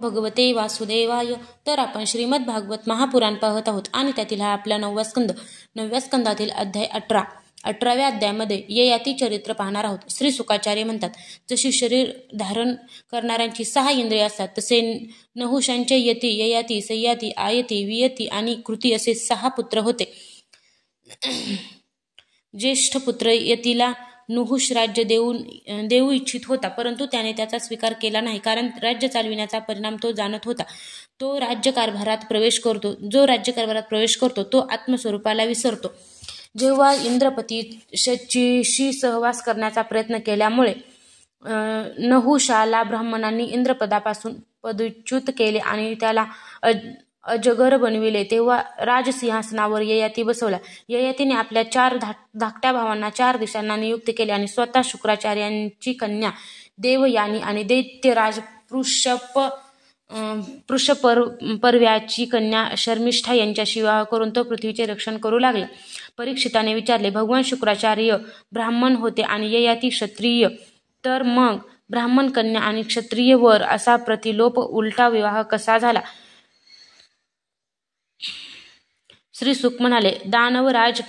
भगवते वासुदेवाय. तर आपण श्रीमद भागवत महापुराण पाहत आहोत आणि त्यातील हा आपला 9वा स्कंद. 9व्या स्कंदातील अध्याय 18. 18व्या अध्यायामध्ये ययाती चरित्र पाहणार आहोत. श्री सुकाचार्य म्हणतात, जशी शरीर धारण करणाऱ्यांची 6 इंद्रिय असतात, तसे नहुषांचे यती, ययाती, सय्याती, आयती, वियती आणि कृती असे 6 पुत्र होते. ज्येष्ठ पुत्र यतीला नहुष राज्य देऊ इच्छित होता, परंतु त्याने त्याचा स्वीकार केला नाही, कारण राज्य चालविण्याचा परिणाम तो जाणत होता. जो राज्यकारभारात प्रवेश करतो तो आत्मस्वरूपाला विसरतो. जेव्हा इंद्रपतीशी सहवास करण्याचा प्रयत्न केल्यामुळे नहुषाला ब्राह्मणांनी इंद्रपदापासून पदच्युत केले आणि त्याला अजगर बनविले, तेव्हा राजसिंहासनावर ययाती बसवला. ययातीने आपल्या 4 धाकट्या भावांना 4 दिशांना नियुक्त केले आणि स्वतः शुक्राचार्यांची कन्या देवयानी आणि दैत्यराज पृषपर्व्याची कन्या शर्मिष्ठा यांच्याशी विवाह करून तो पृथ्वीचे रक्षण करू लागला. परीक्षिताने विचारले, भगवान शुक्राचार्य ब्राह्मण होते आणि ययाती क्षत्रिय, तर मग ब्राह्मण कन्या आणि क्षत्रिय वर असा प्रतिलोप उलटा विवाह कसा झाला? श्री सुक म्हणाले, दानवराज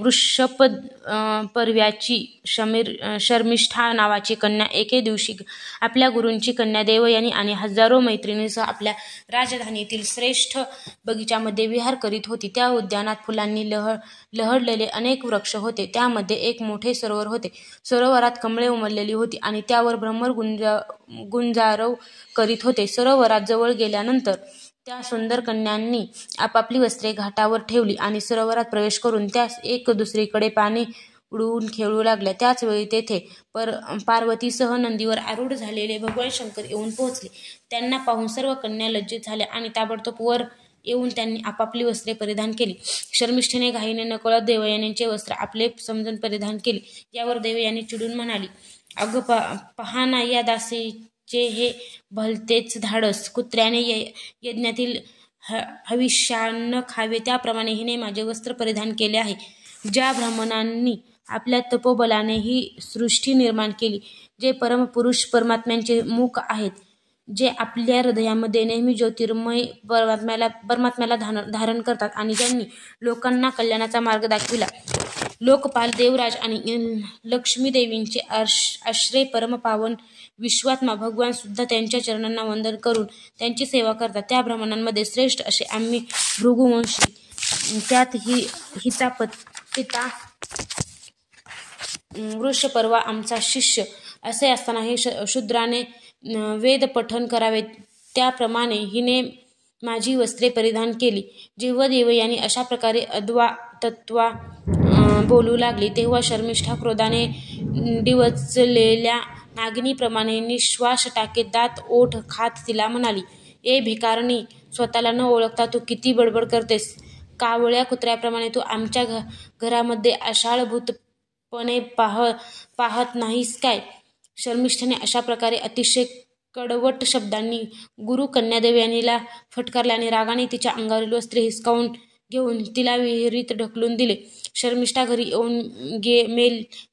वृषपर्व्याची शर्मिष्ठा नावाची कन्या एके दिवशी आपल्या गुरूंची कन्या देवयानी आणि हजारो मैत्रिणींसह आपल्या राजधानीतील श्रेष्ठ बगीच्यामध्ये विहार करीत होती. त्या उद्यानात फुलांनी लहडलेले अनेक वृक्ष होते. त्यामध्ये एक मोठे सरोवर होते. सरोवरात कमळे उमललेली होती आणि त्यावर भ्रमर गुंजारव करीत होते. सरोवरात जवळ गेल्यानंतर त्या सुंदर कन्यांनी आपापली वस्त्रे घाटावर ठेवली आणि सरोवरात प्रवेश करून त्यास एक दुसरीकडे पाणी उडवून खेळू लागल्या. त्याच वेळी तेथे पार्वतीसह नंदीवर आरूढ झालेले भगवान शंकर येऊन पोहोचले. त्यांना पाहून सर्व कन्या लज्जित झाल्या आणि ताबडतोब वर येऊन त्यांनी आपापली वस्त्रे परिधान केली. शर्मिष्ठेने घाईने नकळत देवयानीचे वस्त्र आपले समजून परिधान केले. यावर देवयानी चिडून म्हणाली, अगं पहा ना, या दासीचे हे भलतेच धाडस. कुत्र्याने यज्ञातील हविष्यान्न खावे त्याप्रमाणे हिने माझे वस्त्र परिधान केले आहे. ज्या ब्राह्मणांनी आपल्या तपोबलाने ही सृष्टी निर्माण केली, जे परमपुरुष परमात्म्यांचे मुख आहेत, जे आपल्या हृदयामध्ये नेहमी ज्योतिर्मय परमात्म्याला धारण करतात आणि ज्यांनी लोकांना कल्याणाचा मार्ग दाखविला, लोकपाल देवराज आणि लक्ष्मीदेवींचे आश्रय परमपावन विश्वात्मा भगवान सुद्धा त्यांच्या चरणांना वंदन करून त्यांची सेवा करतात, त्या ब्राह्मणांमध्ये श्रेष्ठ असे आम्ही भृगुवंशी, त्यात हिचा पिता वृषपर्वा आमचा शिष्य, असे असताना हे शूद्राने वेद पठन करावे त्याप्रमाणे हिने माझी वस्त्रे परिधान केली. जेव्हा देवयानी अशा प्रकारे अद्वा तत्वा बोलू लागली, तेव्हा शर्मिष्ठा क्रोधाने डिवचलेल्या नागिनीप्रमाणे निश्वास टाकीत दात ओठ खात तिला म्हणाली, ए भिकारणी, स्वतःला न ओळखता तू किती बडबड करतेस? कावळ्या कुत्र्याप्रमाणे तू आमच्या घरामध्ये आशाळभूतपणे पाहत नाहीस काय? शर्मिष्ठेने अशा प्रकारे अतिशय कडवट शब्दांनी गुरु कन्या देवयानीला फटकारल्याने रागाने तिच्या अंगावरील वस्त्रे हिसकावून घेऊन तिला विहिरीत ढकलून दिले. शर्मिष्ठा घरी येऊन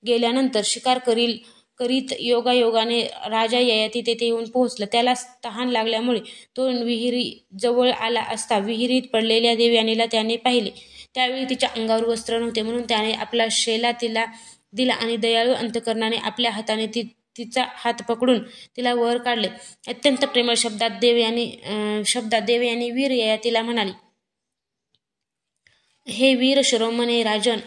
गेल्यानंतर शिकार करीत योगायोगाने राजा ययाती तेथे येऊन पोहोचला. त्याला तहान लागल्यामुळे तो विहिरी जवळ आला असता विहिरीत पडलेल्या देवयानीला त्याने पाहिले. त्यावेळी तिच्या अंगावर वस्त्र नव्हते, म्हणून त्याने आपला शेला तिला दिला आणि दयाळू अंतकरणाने आपल्या हाताने तिचा हात पकडून तिला वर काढले. अत्यंत प्रेमळ शब्दात देवयानी वीर ययातीला म्हणाली, हे वीर शिरोमणे राजन,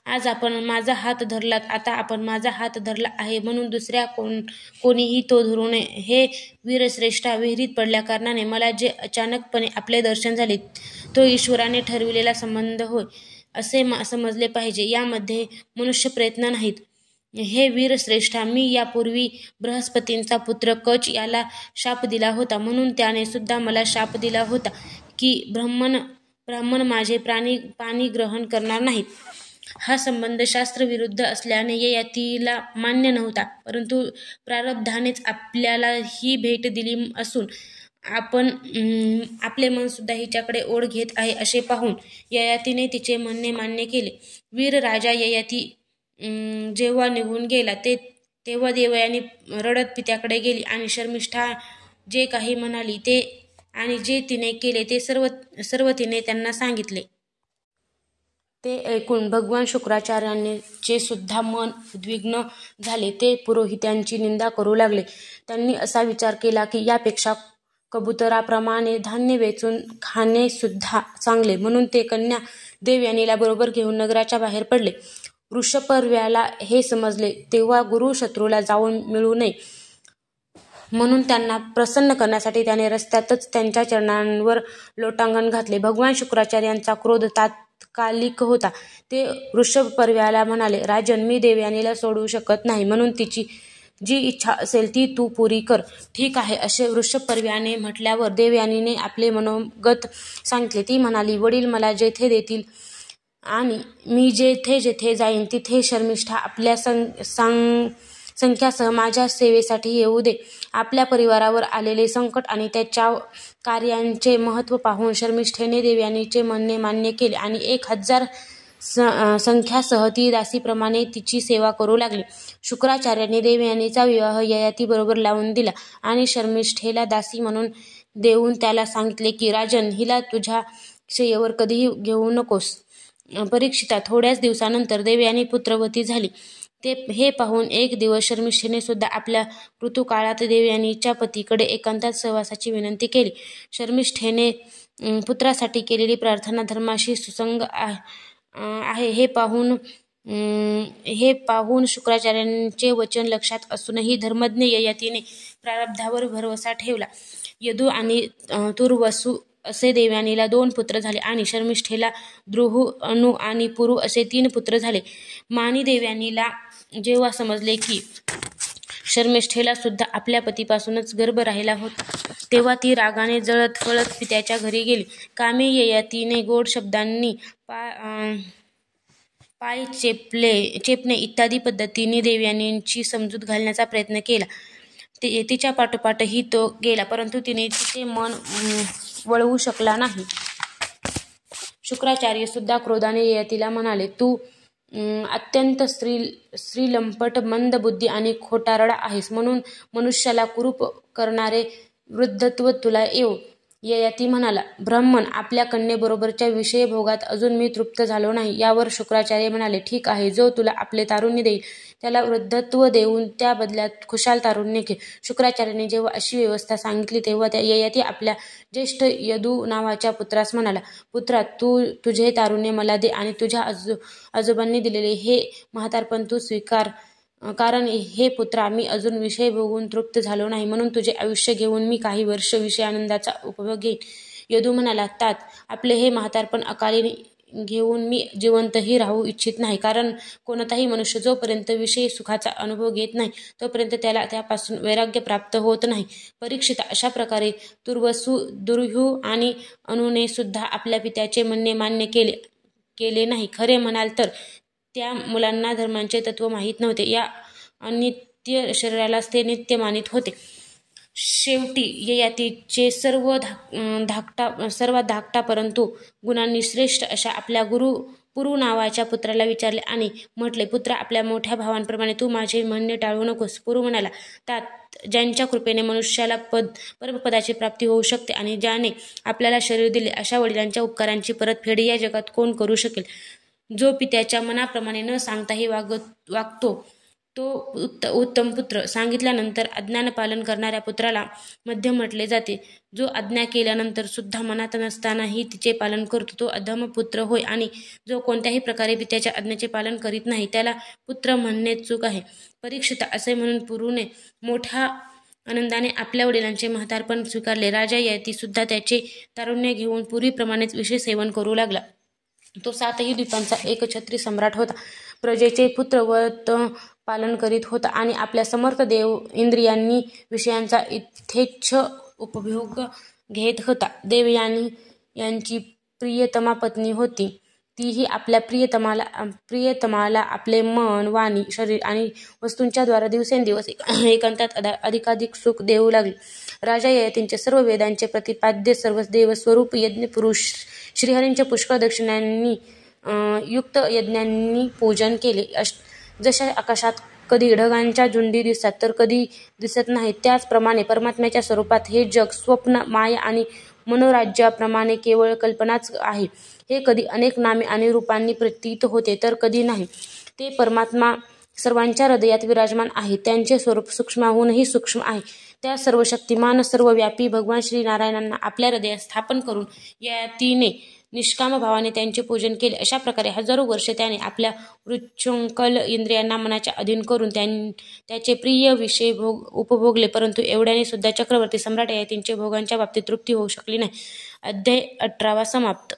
आज आपण माझा हात धरलात, आता आपण माझा हात धरला आहे म्हणून दुसऱ्या कोणीही तो धरू नये. हे वीरश्रेष्ठा, विहिरीत पडल्या कारणाने मला जे अचानकपणे आपले दर्शन झाले, तो ईश्वराने ठरविलेला संबंध होय असे समजले पाहिजे. यामध्ये मनुष्य प्रयत्न नाहीत. हे वीरश्रेष्ठा, मी यापूर्वी बृहस्पतींचा पुत्र कच याला शाप दिला होता, म्हणून त्याने सुद्धा मला शाप दिला होता की ब्राह्मण माझे पाणी ग्रहण करणार नाहीत. हा संबंध शास्त्रविरुद्ध असल्याने ययातीला मान्य नव्हता, परंतु प्रारब्धानेच आपल्याला ही भेट दिली असून आपले मन सुद्धा हिच्याकडे ओढ घेत आहे असे पाहून ययातीने तिचे म्हणणे मान्य केले. वीर राजा ययाती जेव्हा निघून गेला तेव्हा देवयानी रडत पित्याकडे गेली आणि शर्मिष्ठा जे काही म्हणाली ते आणि जे तिने केले ते सर्व तिने त्यांना सांगितले. ते ऐकून भगवान शुक्राचार्यांचे सुद्धा मन उद्विग्न झाले. ते पुरोहितांची निंदा करू लागले. त्यांनी असा विचार केला की यापेक्षा कबुतराप्रमाणे धान्य वेचून खाणे सुद्धा चांगले. म्हणून ते कन्या देवयानीला बरोबर घेऊन नगराच्या बाहेर पडले. वृषपर्व्याला हे समजले तेव्हा गुरु शत्रूला जाऊन मिळू नये म्हणून त्यांना प्रसन्न करण्यासाठी त्याने रस्त्यातच त्यांच्या चरणांवर लोटांगण घातले. भगवान शुक्राचार्यांचा क्रोध तात्कालिक होता. ते वृषपर्व्याला म्हणाले, राजन, मी देवयानीला सोडू शकत नाही, म्हणून तिची जी इच्छा असेल ती तू पुरी कर. ठीक आहे, असे वृषपर्व्याने म्हटल्यावर देवयानीने आपले मनोगत सांगितले. ती म्हणाली, वडील मला जेथे देतील आणि मी जेथे जेथे जाईन तिथे शर्मिष्ठा आपल्या संख्यासह माझ्या सेवेसाठी येऊ दे. आपल्या परिवारावर आलेले संकट आणि त्याच्या कार्यांचे महत्त्व पाहून शर्मिष्ठेने देवयानीचे म्हणणे मान्य केले आणि 1000 संख्यासह ती दासीप्रमाणे तिची सेवा करू लागली. शुक्राचार्यांनी देवयानीचा विवाह ययातीबरोबर लावून दिला आणि शर्मिष्ठेला दासी म्हणून देऊन त्याला सांगितले की राजन, हिला तुझ्या शय्येवर कधीही घेऊ नकोस. परीक्षिता, थोड्याच दिवसानंतर देवयानी पुत्रवती झाली. हे पाहून एक दिवस शर्मिष्ठेने सुद्धा आपल्या ऋतुकाळात देवयानीच्या पतीकडे एकांतात सहवासाची विनंती केली. शर्मिष्ठेने पुत्रासाठी केलेली प्रार्थना धर्माशी सुसंग आहे हे पाहून शुक्राचार्यांचे वचन लक्षात असूनही धर्मज्ञ ययातीने प्रारब्धावर भरवसा ठेवला. यदू आणि तुर्वसु असे देवयानीला 2 पुत्र झाले आणि शर्मिष्ठेला द्रुहु, अनु आणि पुरु असे 3 पुत्र झाले. मानी देवयानीला जेव्हा समजले की शर्मिष्ठेला सुद्धा आपल्या पतीपासूनच गर्भ राहिला होता तेव्हा ती रागाने जळत फळत पित्याच्या घरी गेली. कामे ययातीने गोड शब्दांनी पाय चेपणे इत्यादी पद्धतीने देवयानींची समजूत घालण्याचा प्रयत्न केला. तिच्या पाठोपाठही तो गेला, परंतु तिने तिचे मन वळवू शकला नाही. शुक्राचार्य सुद्धा क्रोधाने ययातीला म्हणाले, तू अत्यंत स्त्रीलंपट, मंदबुद्धी आणि खोटारडा आहेस, म्हणून मनुष्याला कुरूप करणारे वृद्धत्व तुला येवो. ययाती म्हणाला, ब्राह्मण, आपल्या कन्येबरोबरच्या विषयभोगात अजून मी तृप्त झालो नाही. यावर शुक्राचार्य म्हणाले, ठीक आहे, जो तुला आपले तारुण्य देईल त्याला वृद्धत्व देऊन त्या बदल्यात खुशाल तारुण्य घे. शुक्राचार्याने जेव्हा अशी व्यवस्था सांगितली तेव्हा ययाती आपल्या ज्येष्ठ यदू नावाच्या पुत्रास म्हणाला, पुत्रा, तू तुझे तारुण्य मला दे आणि तुझ्या आजोबांनी दिलेले हे म्हातारपण तू स्वीकार, कारण हे पुत्रा, मी अजून विषय भोगून तृप्त झालो नाही, म्हणून तुझे आयुष्य घेऊन मी काही वर्ष विषयानंदाचा उपभोग घेईन. यदू म्हणाला, तात, आपले हे म्हातारपण अकाली घेऊन मी जिवंतही राहू इच्छित नाही, कारण कोणताही मनुष्य जोपर्यंत विषयी सुखाचा अनुभव घेत नाही तोपर्यंत त्याला त्यापासून वैराग्य प्राप्त होत नाही. परीक्षिता, अशा प्रकारे तुर्वसु, दुर्हु आणि अनुने सुद्धा आपल्या पित्याचे म्हणणे मान्य केले नाही. खरे म्हणाल तर त्या मुलांना धर्मांचे तत्व माहीत नव्हते. या अनित्य शरीरालाच ते नित्य मानित होते. शेवटी ययातीचे सर्वात धाकटा परंतु गुणांनी श्रेष्ठ अशा आपल्या पुरु नावाच्या पुत्राला विचारले आणि म्हटले, पुत्रा, आपल्या मोठ्या भावांप्रमाणे तू माझे म्हणणे टाळू नकोस. पुरु म्हणाला, तात, ज्यांच्या कृपेने मनुष्याला परमपदाची प्राप्ती होऊ शकते आणि ज्याने आपल्याला शरीर दिले अशा वडिलांच्या उपकारांची परतफेड या जगात कोण करू शकेल. जो पित्याच्या मनाप्रमाणे न सांगताही वागतो तो उत्तम पुत्र. सांगितल्यानंतर आज्ञा पालन करणाऱ्या पुत्राला मध्यम म्हटले जाते. जो आज्ञा केल्यानंतर सुद्धा मनात नसतानाही तिचे पालन करतो तो अधम पुत्र होय, आणि जो कोणत्याही प्रकारे पित्याच्या आज्ञेचे पालन करीत नाही त्याला पुत्र म्हणणे चूक आहे. परीक्षिता, असे म्हणून पुरुने मोठ्या आनंदाने आपल्या वडिलांचे म्हातारपण स्वीकारले. राजा ययाती सुद्धा त्याचे तारुण्य घेऊन पूर्वीप्रमाणेच विषय सेवन करू लागला. तो 7ही द्वीपांचा एकछत्री सम्राट होता. प्रजेचे पुत्रवत पालन करीत होता आणि आपल्या समर्थ देव इंद्रियांनी विषयांचा यथेच्छ उपभोग घेत होता. देवयानी यांची प्रियतमा पत्नी होती. तीही आपल्या प्रियतमाला आपले मन, वाणी, शरीर आणि वस्तूंच्या द्वारा दिवसेंदिवस एकांतात अधिकाधिक सुख देऊ लागली. राजा ययातींचे सर्व वेदांचे प्रतिपाद्य सर्व देवस्वरूप यज्ञ पुरुष श्रीहरींचे पुष्कळ दक्षिणांनी युक्त यज्ञांनी पूजन केले. जशा आकाशात कधी ढगांच्या झुंडी दिसतात तर कधी दिसत नाहीत. त्याचप्रमाणे परमात्म्याच्या स्वरूपात हे जग स्वप्न, माया आणि मनोराज्याप्रमाणे केवळ कल्पनाच आहे. हे कधी अनेक नामे आणि रूपांनी प्रतीत होते तर कधी नाही. ते परमात्मा सर्वांच्या हृदयात विराजमान आहे. त्यांचे स्वरूप सूक्ष्माहूनही सूक्ष्म आहे. त्या सर्वशक्तिमान सर्वव्यापी भगवान श्री नारायणांना आपल्या हृदयात स्थापन करून यतीने निष्काम भावाने त्यांचे पूजन केले. अशा प्रकारे हजारो वर्षे त्याने आपल्या वृच्छृंखल इंद्रियांना मनाच्या अधीन करून त्याचे प्रिय विषय उपभोगले. परंतु एवढ्याने सुद्धा चक्रवर्ती सम्राट यतींचे भोगांच्या बाबतीत तृप्ती होऊ शकली नाही. अध्याय 18 समाप्त.